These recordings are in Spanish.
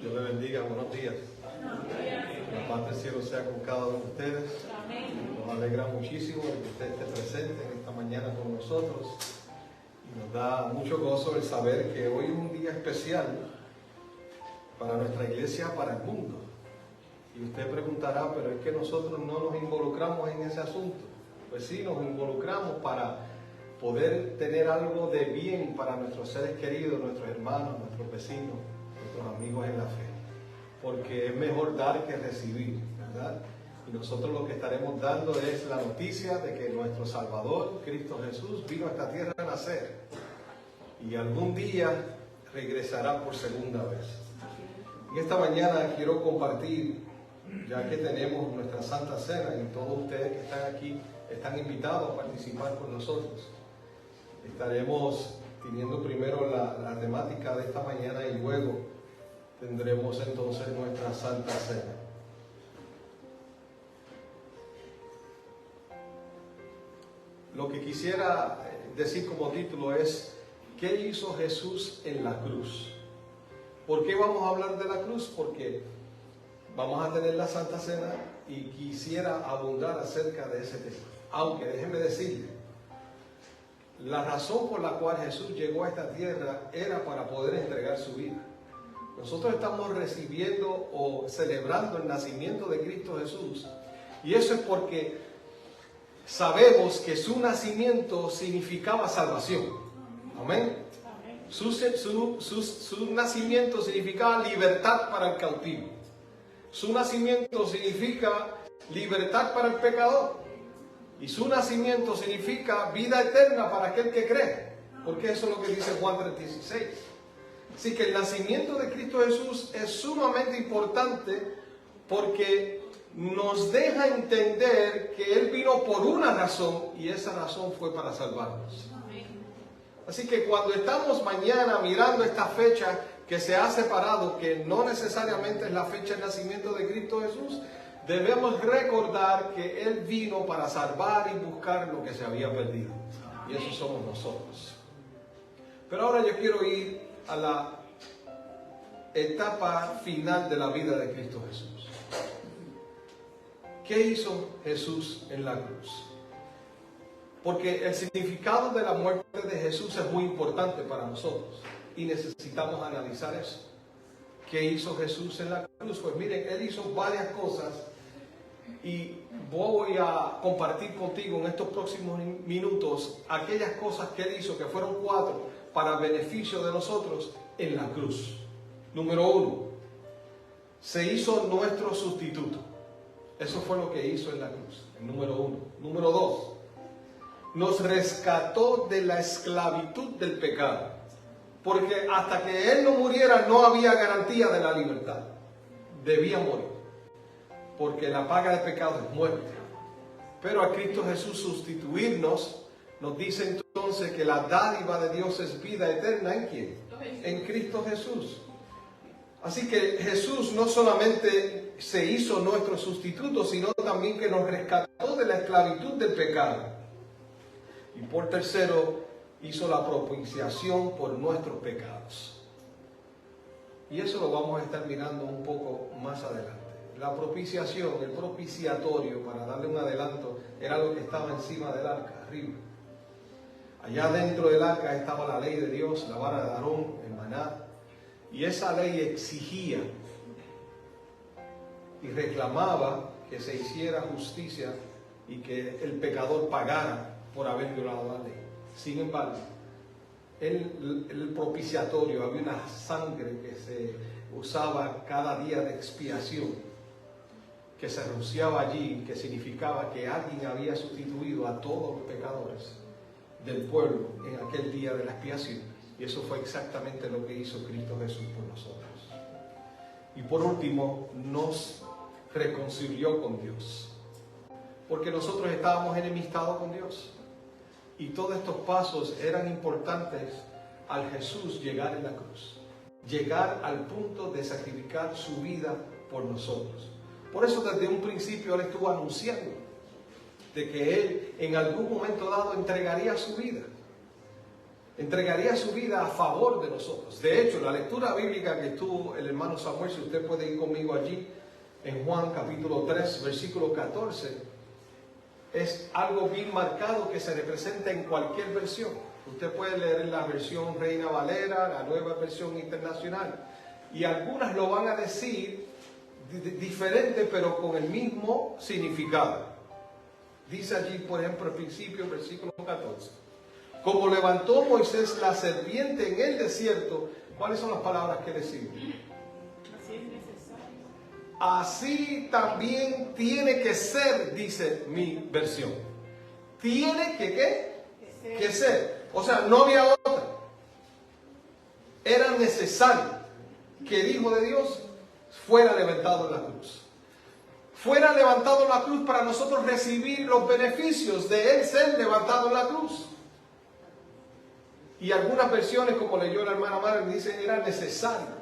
Dios le bendiga, buenos días. La paz del cielo sea con cada uno de ustedes. Nos alegra muchísimo que usted esté presente en esta mañana con nosotros. Y nos da mucho gozo el saber que hoy es un día especial para nuestra iglesia, para el mundo. Y usted preguntará, pero es que nosotros no nos involucramos en ese asunto. Pues sí, nos involucramos para poder tener algo de bien para nuestros seres queridos, nuestros hermanos, nuestros vecinos, nuestros amigos en la fe. Porque es mejor dar que recibir, ¿verdad? Y nosotros lo que estaremos dando es la noticia de que nuestro Salvador, Cristo Jesús, vino a esta tierra a nacer. Y algún día regresará por segunda vez. Y esta mañana quiero compartir, ya que tenemos nuestra Santa Cena, y todos ustedes que están aquí están invitados a participar con nosotros. Estaremos teniendo primero la temática de esta mañana y luego tendremos entonces nuestra Santa Cena. Lo que quisiera decir como título es: ¿qué hizo Jesús en la cruz? ¿Por qué vamos a hablar de la cruz? Porque vamos a tener la Santa Cena y quisiera abundar acerca de ese tema. Aunque déjenme decirle, la razón por la cual Jesús llegó a esta tierra era para poder entregar su vida. Nosotros estamos recibiendo o celebrando el nacimiento de Cristo Jesús. Y eso es porque sabemos que su nacimiento significaba salvación. Amén. Su nacimiento significaba libertad para el cautivo. Su nacimiento significa libertad para el pecador. Y su nacimiento significa vida eterna para aquel que cree. Porque eso es lo que dice Juan 3:16. Así que el nacimiento de Cristo Jesús es sumamente importante porque nos deja entender que Él vino por una razón y esa razón fue para salvarnos. Así que cuando estamos mañana mirando esta fecha que se ha separado, que no necesariamente es la fecha del nacimiento de Cristo Jesús, debemos recordar que Él vino para salvar y buscar lo que se había perdido. Y eso somos nosotros. Pero ahora yo quiero ir a la etapa final de la vida de Cristo Jesús. ¿Qué hizo Jesús en la cruz? Porque el significado de la muerte de Jesús es muy importante para nosotros y necesitamos analizar eso. ¿Qué hizo Jesús en la cruz? Pues miren, Él hizo varias cosas y voy a compartir contigo en estos próximos minutos aquellas cosas que Él hizo, que fueron 4, para beneficio de nosotros en la cruz. Número 1, se hizo nuestro sustituto. Eso fue lo que hizo en la cruz, el número 1. Número 2, nos rescató de la esclavitud del pecado. Porque hasta que Él no muriera no había garantía de la libertad. Debía morir. Porque la paga del pecado es muerte. Pero a Cristo Jesús sustituirnos, nos dice entonces que la dádiva de Dios es vida eterna. ¿En quién? En Cristo Jesús. Así que Jesús no solamente se hizo nuestro sustituto, sino también que nos rescató de la esclavitud del pecado. Y por tercero, hizo la propiciación por nuestros pecados. Y eso lo vamos a estar mirando un poco más adelante. La propiciación, el propiciatorio, para darle un adelanto, era lo que estaba encima del arca, arriba. Allá dentro del arca estaba la ley de Dios, la vara de Aarón, el maná. Y esa ley exigía y reclamaba que se hiciera justicia y que el pecador pagara por haber violado la ley. Sin embargo, el propiciatorio, había una sangre que se usaba cada día de expiación, que se rociaba allí, que significaba que alguien había sustituido a todos los pecadores del pueblo en aquel día de la expiación. Y eso fue exactamente lo que hizo Cristo Jesús por nosotros. Y por último, nos reconcilió con Dios. Porque nosotros estábamos enemistados con Dios. Y todos estos pasos eran importantes al Jesús llegar en la cruz. Llegar al punto de sacrificar su vida por nosotros. Por eso desde un principio Él estuvo anunciando de que Él en algún momento dado entregaría su vida. entregaría su vida a favor de nosotros. De hecho, la lectura bíblica que tuvo el hermano Samuel, si usted puede ir conmigo allí, en Juan capítulo 3, versículo 14, es algo bien marcado que se representa en cualquier versión. Usted puede leer la versión Reina Valera, la nueva versión internacional, y algunas lo van a decir diferente, pero con el mismo significado. Dice allí, por ejemplo, al principio, versículo 14. Como levantó Moisés la serpiente en el desierto, ¿cuáles son las palabras que le siguen? Así es necesario. Así también tiene que ser, dice mi versión. Tiene que ¿qué? Que ser. O sea, no había otra. Era necesario que el Hijo de Dios fuera levantado en la cruz. Fuera levantado en la cruz para nosotros recibir los beneficios de Él ser levantado en la cruz. Y algunas versiones, como leyó la hermana Mara, dicen era necesario.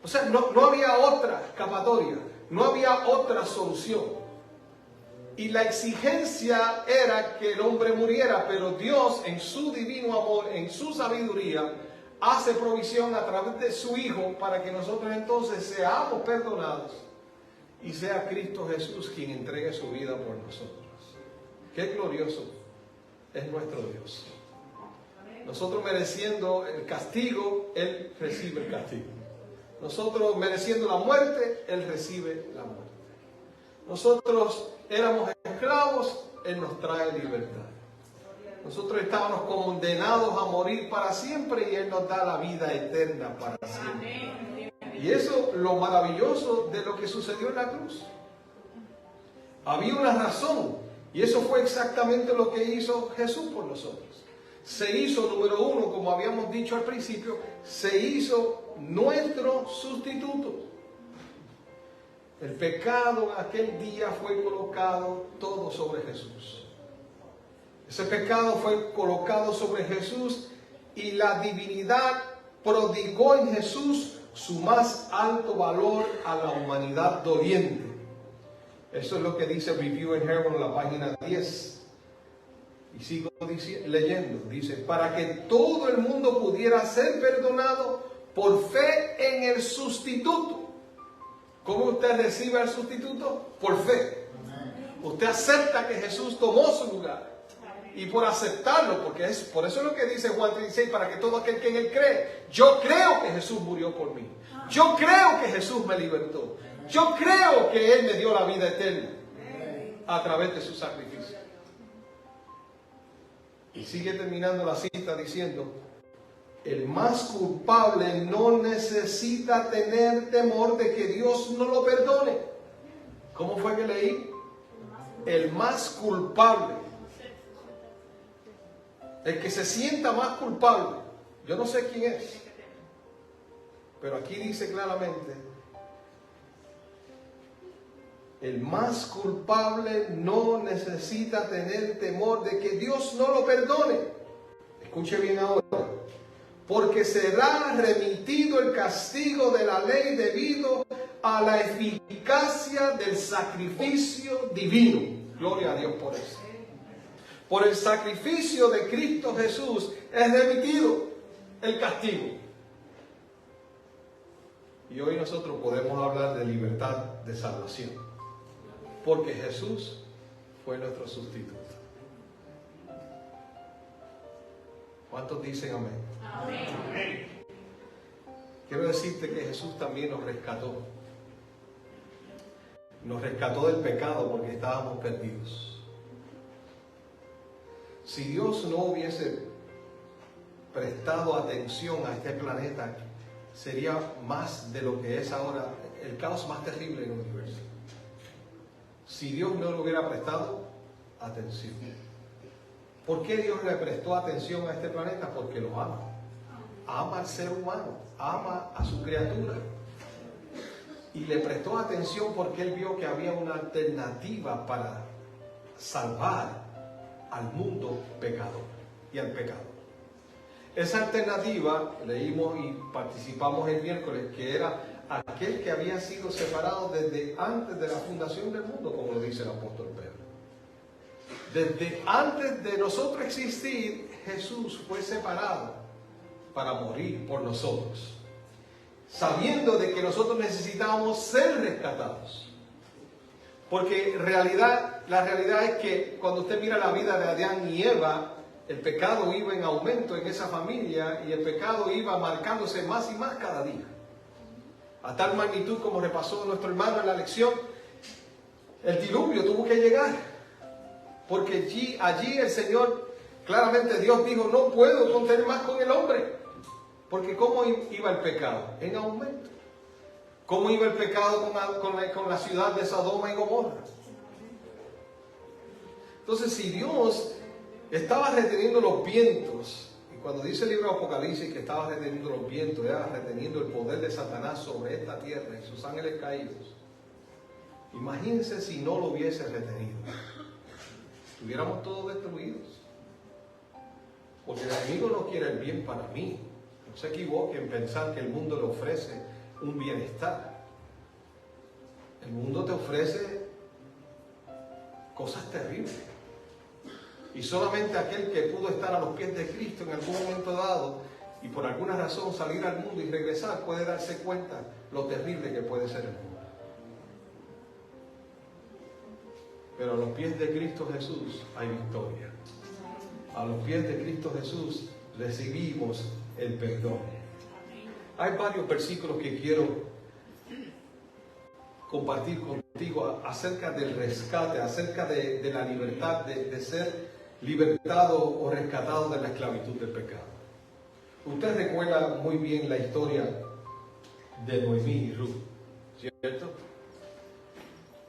O sea, no había otra escapatoria, no había otra solución. Y la exigencia era que el hombre muriera, pero Dios en su divino amor, en su sabiduría, hace provisión a través de su Hijo para que nosotros entonces seamos perdonados y sea Cristo Jesús quien entregue su vida por nosotros. Qué glorioso es nuestro Dios. Nosotros mereciendo el castigo, Él recibe el castigo. Nosotros mereciendo la muerte, Él recibe la muerte. Nosotros éramos esclavos, Él nos trae libertad. Nosotros estábamos condenados a morir para siempre y Él nos da la vida eterna para siempre. Y eso es lo maravilloso de lo que sucedió en la cruz. Había una razón y eso fue exactamente lo que hizo Jesús por nosotros. Se hizo, número uno, como habíamos dicho al principio, se hizo nuestro sustituto. El pecado en aquel día fue colocado todo sobre Jesús. Ese pecado fue colocado sobre Jesús y la divinidad prodigó en Jesús su más alto valor a la humanidad doliente. Eso es lo que dice Review and Herald en la página 10. Y sigo leyendo, dice, para que todo el mundo pudiera ser perdonado por fe en el sustituto. ¿Cómo usted recibe al sustituto? Por fe. Usted acepta que Jesús tomó su lugar. Y por aceptarlo, porque por eso es lo que dice Juan 36, para que todo aquel que en Él cree, yo creo que Jesús murió por mí. Yo creo que Jesús me libertó. Yo creo que Él me dio la vida eterna a través de su sacrificio. Y sigue terminando la cita diciendo, el más culpable no necesita tener temor de que Dios no lo perdone. ¿Cómo fue que leí? El más culpable. El que se sienta más culpable. Yo no sé quién es. Pero aquí dice claramente, el más culpable no necesita tener temor de que Dios no lo perdone. Escuche bien ahora. Porque será remitido el castigo de la ley debido a la eficacia del sacrificio divino. Gloria a Dios por eso. Por el sacrificio de Cristo Jesús es remitido el castigo. Y hoy nosotros podemos hablar de libertad de salvación. Porque Jesús fue nuestro sustituto. ¿Cuántos dicen amén? Amén. Quiero decirte que Jesús también nos rescató. Nos rescató del pecado porque estábamos perdidos. Si Dios no hubiese prestado atención a este planeta, sería más de lo que es ahora el caos más terrible en el universo. Si Dios no le hubiera prestado atención. ¿Por qué Dios le prestó atención a este planeta? Porque lo ama. Ama al ser humano, ama a su criatura. Y le prestó atención porque Él vio que había una alternativa para salvar al mundo pecador y al pecado. Esa alternativa, leímos y participamos el miércoles, que era aquel que había sido separado desde antes de la fundación del mundo, como lo dice el apóstol Pedro. Desde antes de nosotros existir, Jesús fue separado para morir por nosotros, sabiendo de que nosotros necesitábamos ser rescatados. Porque la realidad es que cuando usted mira la vida de Adán y Eva, el pecado iba en aumento en esa familia y el pecado iba marcándose más y más cada día. A tal magnitud como repasó nuestro hermano en la lección, el diluvio tuvo que llegar. Porque allí el Señor, claramente Dios dijo, no puedo contener más con el hombre. Porque ¿cómo iba el pecado? En aumento. ¿Cómo iba el pecado con la ciudad de Sodoma y Gomorra? Entonces, si Dios estaba reteniendo los vientos, y cuando dice el libro de Apocalipsis que estaba reteniendo los vientos, era reteniendo el poder de Satanás sobre esta tierra y sus ángeles caídos, imagínense si no lo hubiese retenido. Estuviéramos todos destruidos. Porque el enemigo no quiere el bien para mí. No se equivoque en pensar que el mundo le ofrece un bienestar. El mundo te ofrece cosas terribles. Y solamente aquel que pudo estar a los pies de Cristo en algún momento dado y por alguna razón salir al mundo y regresar puede darse cuenta lo terrible que puede ser el mundo. Pero a los pies de Cristo Jesús hay victoria. A los pies de Cristo Jesús recibimos el perdón. Hay varios versículos que quiero compartir contigo acerca del rescate, acerca de la libertad, de ser libertado o rescatado de la esclavitud del pecado. Usted recuerda muy bien la historia de Noemí y Ruth, ¿cierto?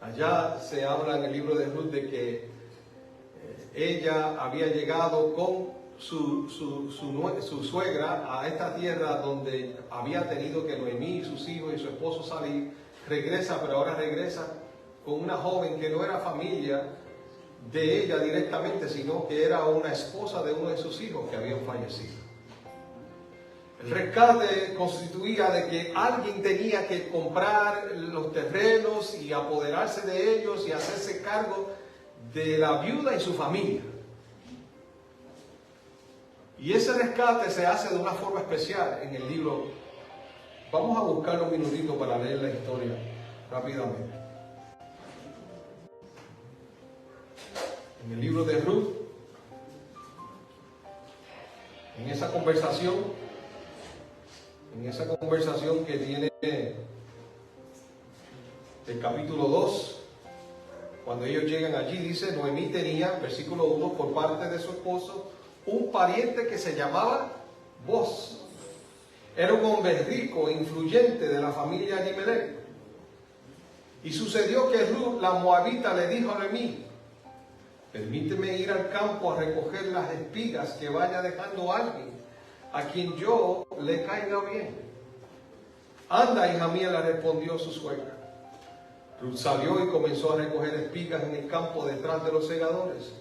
Allá se habla en el libro de Ruth de que ella había llegado con su suegra a esta tierra donde había tenido que Noemí y sus hijos y su esposo salir. Regresa, pero ahora regresa con una joven que no era familia de ella directamente, sino que era una esposa de uno de sus hijos que habían fallecido. El rescate constituía de que alguien tenía que comprar los terrenos y apoderarse de ellos y hacerse cargo de la viuda y su familia. Y ese rescate se hace de una forma especial en el libro. Vamos a buscar un minutito para leer la historia rápidamente. En el libro de Ruth, en esa conversación que tiene el capítulo 2, cuando ellos llegan allí, dice, Noemí tenía, versículo 1, por parte de su esposo, un pariente que se llamaba Boaz. Era un hombre rico e influyente de la familia Elimelech. Y sucedió que Ruth, la moabita, le dijo a Noemí, permíteme ir al campo a recoger las espigas que vaya dejando alguien a quien yo le caiga bien. Anda, hija mía, le respondió su suegra. Ruth salió y comenzó a recoger espigas en el campo detrás de los segadores.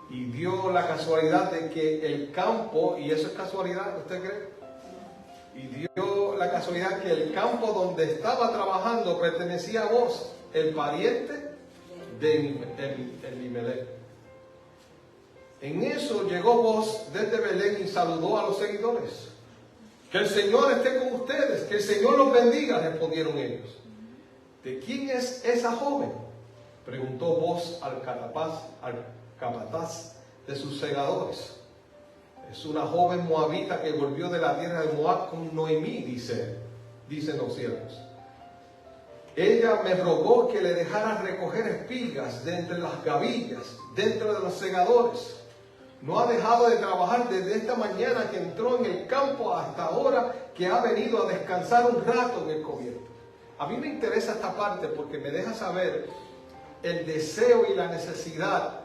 Y dio la casualidad de que el campo, y eso es casualidad, ¿usted cree? Y dio la casualidad que el campo donde estaba trabajando pertenecía a Boaz, el pariente de Elimelech. En eso llegó Boaz desde Belén y saludó a los seguidores. Que el Señor esté con ustedes, que el Señor los bendiga, respondieron ellos. ¿De quién es esa joven?, preguntó Boaz al capataz de sus segadores. Es una joven moabita que volvió de la tierra de Moab con Noemí, dicen los siervos. Ella me rogó que le dejara recoger espigas de entre las gavillas, dentro de los segadores. No ha dejado de trabajar desde esta mañana que entró en el campo hasta ahora que ha venido a descansar un rato en el cubierto. A mí me interesa esta parte porque me deja saber el deseo y la necesidad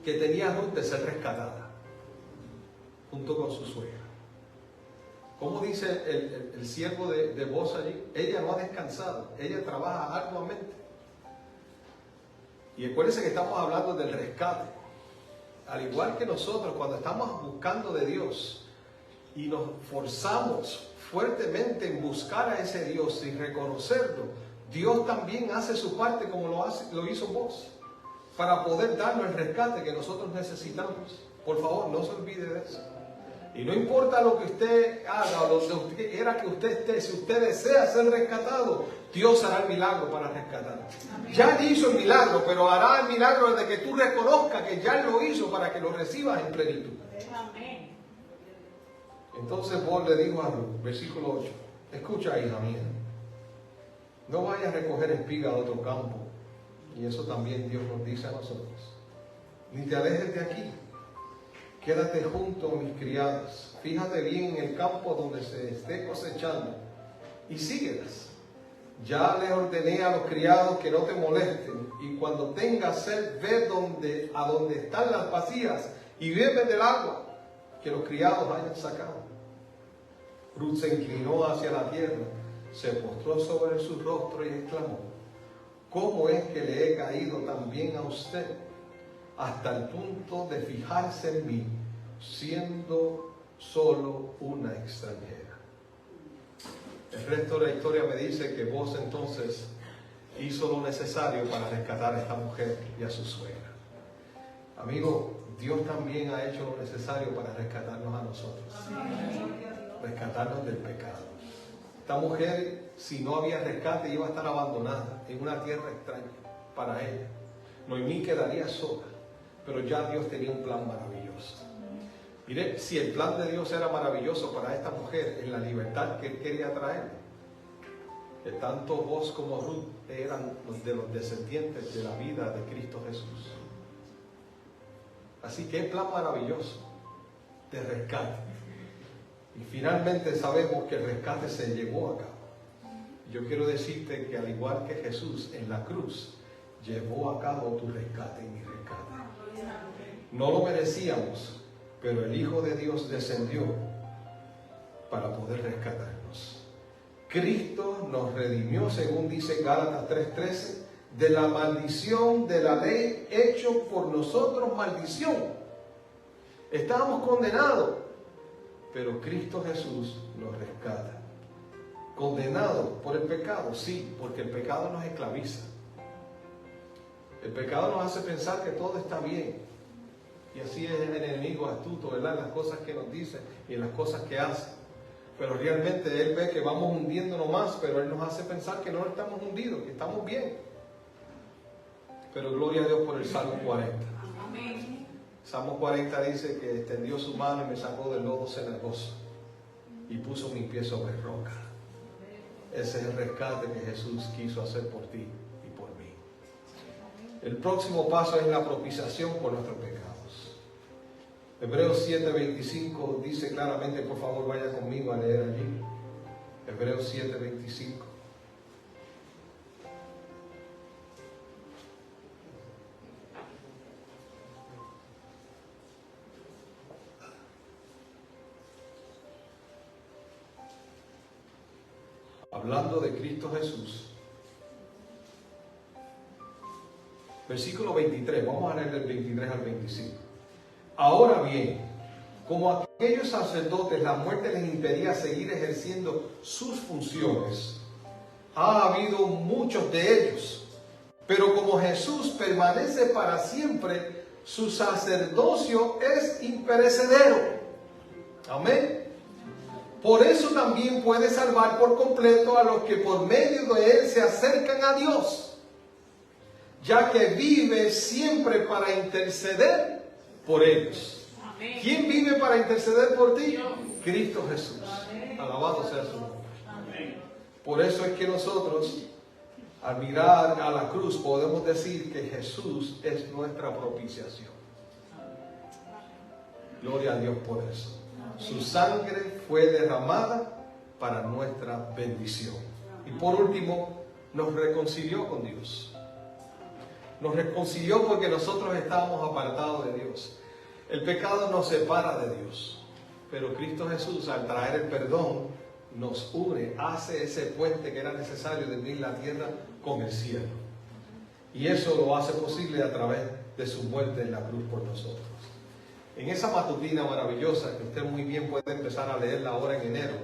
que tenía Ruth de ser rescatada, junto con su suegra. ¿Cómo dice el siervo de Boaz allí? Ella no ha descansado, ella trabaja arduamente. Y acuérdense que estamos hablando del rescate. Al igual que nosotros, cuando estamos buscando de Dios y nos forzamos fuertemente en buscar a ese Dios y reconocerlo, Dios también hace su parte como lo hizo Boaz, para poder darnos el rescate que nosotros necesitamos. Por favor, no se olvide de eso. Y no importa lo que usted haga, lo que usted quiera que usted esté, si usted desea ser rescatado, Dios hará el milagro para rescatar. Ya hizo el milagro, pero hará el milagro desde que tú reconozcas que ya lo hizo para que lo recibas en plenitud. Amén. Entonces Boaz le dijo a Ruth, versículo 8, escucha, hija mía, no vayas a recoger espiga de otro campo, y eso también Dios nos dice a nosotros, ni te alejes de aquí, quédate junto a mis criadas, fíjate bien en el campo donde se esté cosechando, y síguelas. Ya les ordené a los criados que no te molesten, y cuando tengas sed, ve a donde están las vasijas, y bebe del agua que los criados hayan sacado. Ruth se inclinó hacia la tierra, se postró sobre su rostro y exclamó, ¿cómo es que le he caído también a usted hasta el punto de fijarse en mí, siendo solo una extranjera? El resto de la historia me dice que Boaz entonces hizo lo necesario para rescatar a esta mujer y a su suegra. Amigo, Dios también ha hecho lo necesario para rescatarnos a nosotros. Rescatarnos del pecado. Esta mujer, si no había rescate, iba a estar abandonada en una tierra extraña para ella. Noemí quedaría sola, pero ya Dios tenía un plan maravilloso. Mire, si el plan de Dios era maravilloso para esta mujer en la libertad que Él quería traer, que tanto Boaz como Ruth eran de los descendientes de la vida de Cristo Jesús. Así que es plan maravilloso de rescate. Y finalmente sabemos que el rescate se llevó a cabo. Yo quiero decirte que al igual que Jesús en la cruz, llevó a cabo tu rescate y mi rescate. No lo merecíamos, pero el Hijo de Dios descendió para poder rescatarnos. Cristo nos redimió, según dice Gálatas 3:13, de la maldición de la ley, hecho por nosotros maldición. Estábamos condenados, pero Cristo Jesús nos rescata. Condenados por el pecado, sí, porque el pecado nos esclaviza. El pecado nos hace pensar que todo está bien. Y así es el enemigo astuto, ¿verdad? En las cosas que nos dice y en las cosas que hace. Pero realmente Él ve que vamos hundiéndonos más, pero Él nos hace pensar que no estamos hundidos, que estamos bien. Pero gloria a Dios por el Salmo 40. Amén. Salmo 40 dice que extendió su mano y me sacó del lodo cenagoso y puso mis pies sobre roca. Ese es el rescate que Jesús quiso hacer por ti y por mí. El próximo paso es la propiciación por nuestros pecados. Hebreos 7:25 dice claramente, por favor vaya conmigo a leer allí. Hebreos 7:25. Hablando de Cristo Jesús. Versículo 23, vamos a leer del 23 al 25. Ahora bien, como a aquellos sacerdotes la muerte les impedía seguir ejerciendo sus funciones, ha habido muchos de ellos, pero como Jesús permanece para siempre, su sacerdocio es imperecedero. Amén. Por eso también puede salvar por completo a los que por medio de Él se acercan a Dios, ya que vive siempre para interceder por ellos. Amén. ¿Quién vive para interceder por ti? Dios. Cristo Jesús. Amén. Alabado sea su nombre. Amén. Por eso es que nosotros, al mirar a la cruz, podemos decir que Jesús es nuestra propiciación. Gloria a Dios por eso. Su sangre fue derramada para nuestra bendición. Y por último, nos reconcilió con Dios. Nos reconcilió porque nosotros estábamos apartados de Dios. El pecado nos separa de Dios. Pero Cristo Jesús, al traer el perdón, nos une, hace ese puente que era necesario de unir la tierra con el cielo. Y eso lo hace posible a través de su muerte en la cruz por nosotros. En esa matutina maravillosa que usted muy bien puede empezar a leerla ahora en enero,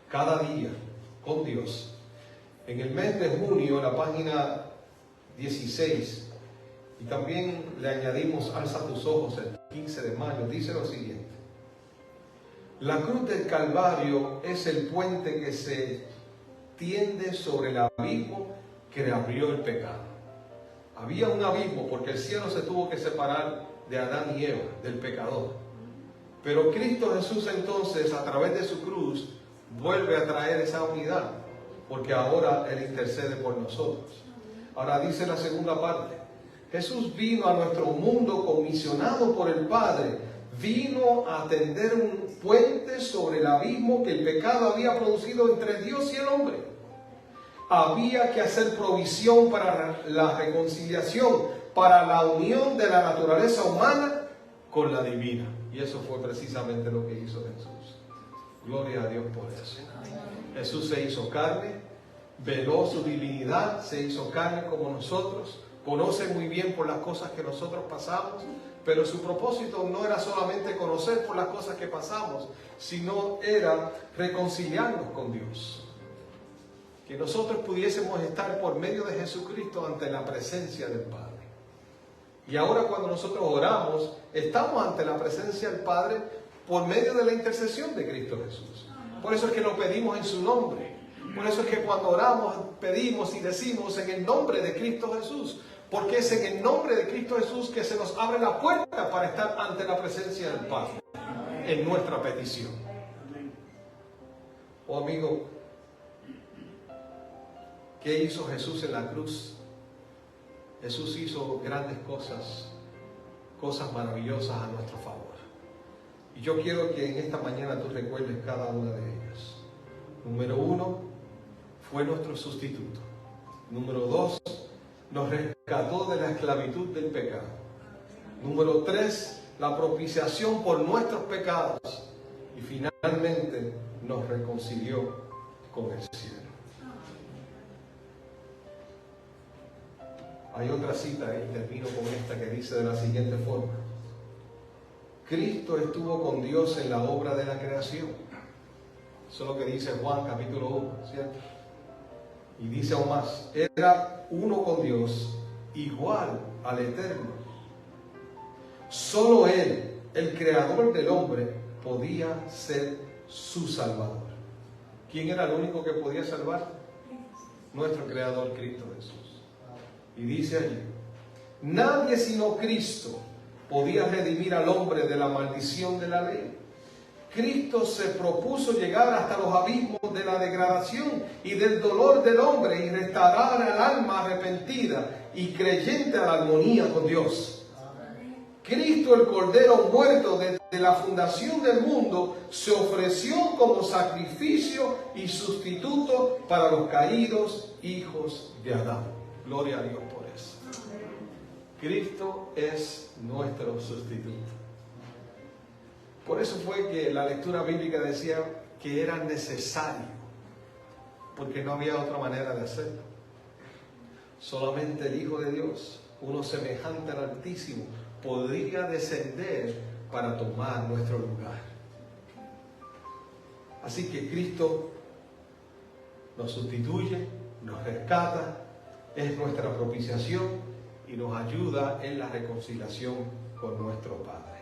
cada día con Dios. En el mes de junio, en la página 16, y también le añadimos alza tus ojos. 15 de mayo, dice lo siguiente: la cruz del Calvario es el puente que se tiende sobre el abismo que le abrió el pecado. Había un abismo porque el cielo se tuvo que separar de Adán y Eva, del pecador. Pero Cristo Jesús entonces, a través de su cruz, vuelve a traer esa unidad, porque ahora Él intercede por nosotros. Ahora dice la segunda parte: Jesús vino a nuestro mundo comisionado por el Padre, vino a tender un puente sobre el abismo que el pecado había producido entre Dios y el hombre. Había que hacer provisión para la reconciliación, para la unión de la naturaleza humana con la divina. Y eso fue precisamente lo que hizo Jesús. Gloria a Dios por eso. Jesús se hizo carne, veló su divinidad, se hizo carne como nosotros, conoce muy bien por las cosas que nosotros pasamos, pero su propósito no era solamente conocer por las cosas que pasamos, sino era reconciliarnos con Dios. Que nosotros pudiésemos estar por medio de Jesucristo ante la presencia del Padre. Y ahora cuando nosotros oramos, estamos ante la presencia del Padre por medio de la intercesión de Cristo Jesús. Por eso es que lo pedimos en su nombre. Por eso es que cuando oramos, pedimos y decimos en el nombre de Cristo Jesús. Porque es en el nombre de Cristo Jesús que se nos abre la puerta para estar ante la presencia del Padre en nuestra petición. Oh amigo, ¿qué hizo Jesús en la cruz? Jesús hizo grandes cosas, cosas maravillosas a nuestro favor. Y yo quiero que en esta mañana tú recuerdes cada una de ellas. Número 1, fue nuestro sustituto. Número 2, nos rescató de la esclavitud del pecado. Número 3, la propiciación por nuestros pecados. Y finalmente nos reconcilió con el cielo. Hay otra cita, y termino con esta, que dice de la siguiente forma: Cristo estuvo con Dios en la obra de la creación. Eso es lo que dice Juan capítulo 1, ¿cierto? Y dice aún más: era uno con Dios, igual al Eterno. Solo Él, el creador del hombre, podía ser su Salvador. ¿Quién era el único que podía salvar? Nuestro creador, Cristo Jesús. Y dice allí: nadie sino Cristo podía redimir al hombre de la maldición de la ley. Cristo se propuso llegar hasta los abismos de la degradación y del dolor del hombre y restaurar al alma arrepentida y creyente a la armonía con Dios. Cristo, el Cordero muerto desde la fundación del mundo, se ofreció como sacrificio y sustituto para los caídos hijos de Adán. Gloria a Dios por eso. Cristo es nuestro sustituto. Por eso fue que la lectura bíblica decía que era necesario, porque no había otra manera de hacerlo. Solamente el Hijo de Dios, uno semejante al Altísimo, podría descender para tomar nuestro lugar. Así que Cristo nos sustituye, nos rescata, es nuestra propiciación y nos ayuda en la reconciliación con nuestro Padre.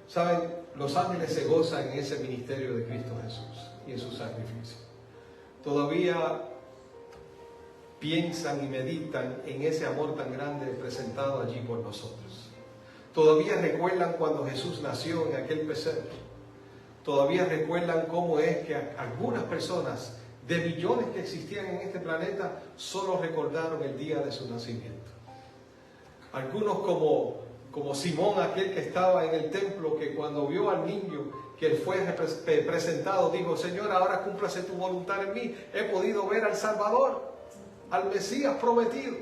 ¿Saben? Los ángeles se gozan en ese ministerio de Cristo Jesús y en su sacrificio. Todavía piensan y meditan en ese amor tan grande presentado allí por nosotros. Todavía recuerdan cuando Jesús nació en aquel pesebre. Todavía recuerdan cómo es que algunas personas, de millones que existían en este planeta, solo recordaron el día de su nacimiento. Algunos como Simón, aquel que estaba en el templo, que cuando vio al niño que fue presentado, dijo: Señor, ahora cúmplase tu voluntad en mí. He podido ver al Salvador, al Mesías prometido.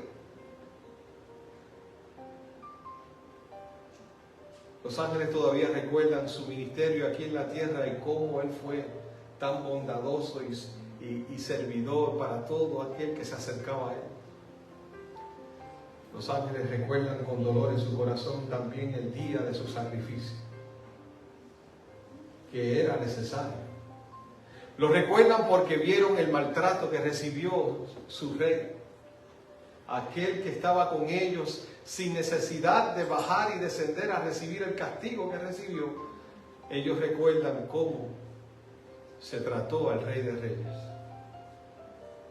Los ángeles todavía recuerdan su ministerio aquí en la tierra y cómo Él fue tan bondadoso y servidor para todo aquel que se acercaba a Él. Los ángeles recuerdan con dolor en su corazón también el día de su sacrificio, que era necesario. Lo recuerdan porque vieron el maltrato que recibió su rey. aquel que estaba con ellos sin necesidad de bajar y descender a recibir el castigo que recibió, ellos recuerdan cómo se trató al Rey de Reyes.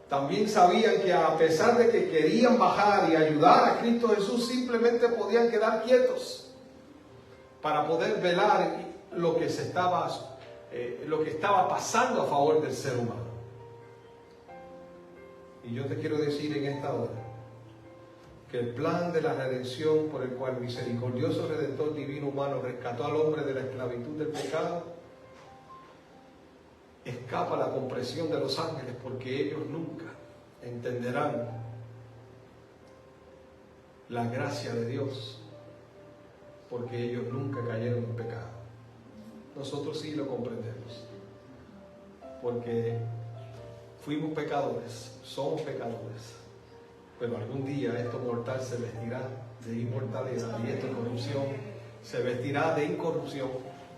También sabían que a pesar de que querían bajar y ayudar a Cristo Jesús, simplemente podían quedar quietos para poder velar lo que estaba pasando a favor del ser humano. Y yo te quiero decir en esta hora que el plan de la redención por el cual el misericordioso Redentor divino humano rescató al hombre de la esclavitud del pecado escapa la comprensión de los ángeles, porque ellos nunca entenderán la gracia de Dios, porque ellos nunca cayeron en pecado. Nosotros sí lo comprendemos, porque fuimos pecadores, somos pecadores, pero algún día esto mortal se vestirá de inmortalidad y esta corrupción se vestirá de incorrupción,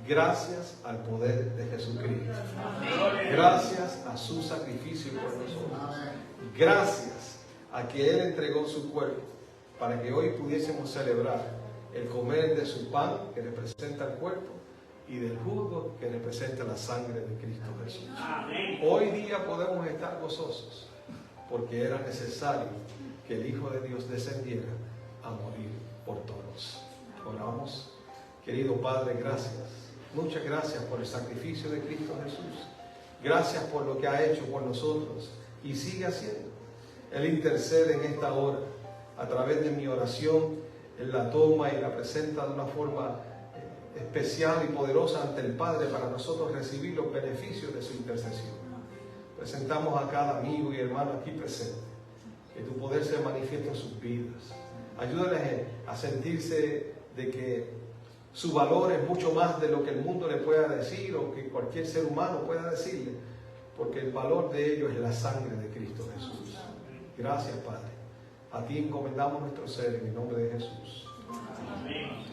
gracias al poder de Jesucristo, gracias a su sacrificio por nosotros, gracias a que Él entregó su cuerpo para que hoy pudiésemos celebrar el comer de su pan, que representa el cuerpo, y del jugo, que representa la sangre de Cristo Jesús. Hoy día podemos estar gozosos porque era necesario que el Hijo de Dios descendiera a morir por todos. Oramos. Querido Padre, gracias. Muchas gracias por el sacrificio de Cristo Jesús. Gracias por lo que ha hecho por nosotros y sigue haciendo. Él intercede en esta hora a través de mi oración. Él la toma y la presenta de una forma especial y poderosa ante el Padre para nosotros recibir los beneficios de su intercesión. Presentamos a cada amigo y hermano aquí presente, que tu poder se manifieste en sus vidas. Ayúdales a sentirse de que su valor es mucho más de lo que el mundo le pueda decir o que cualquier ser humano pueda decirle, porque el valor de ellos es la sangre de Cristo Jesús. Gracias, Padre. A ti encomendamos nuestro ser en el nombre de Jesús. Amén.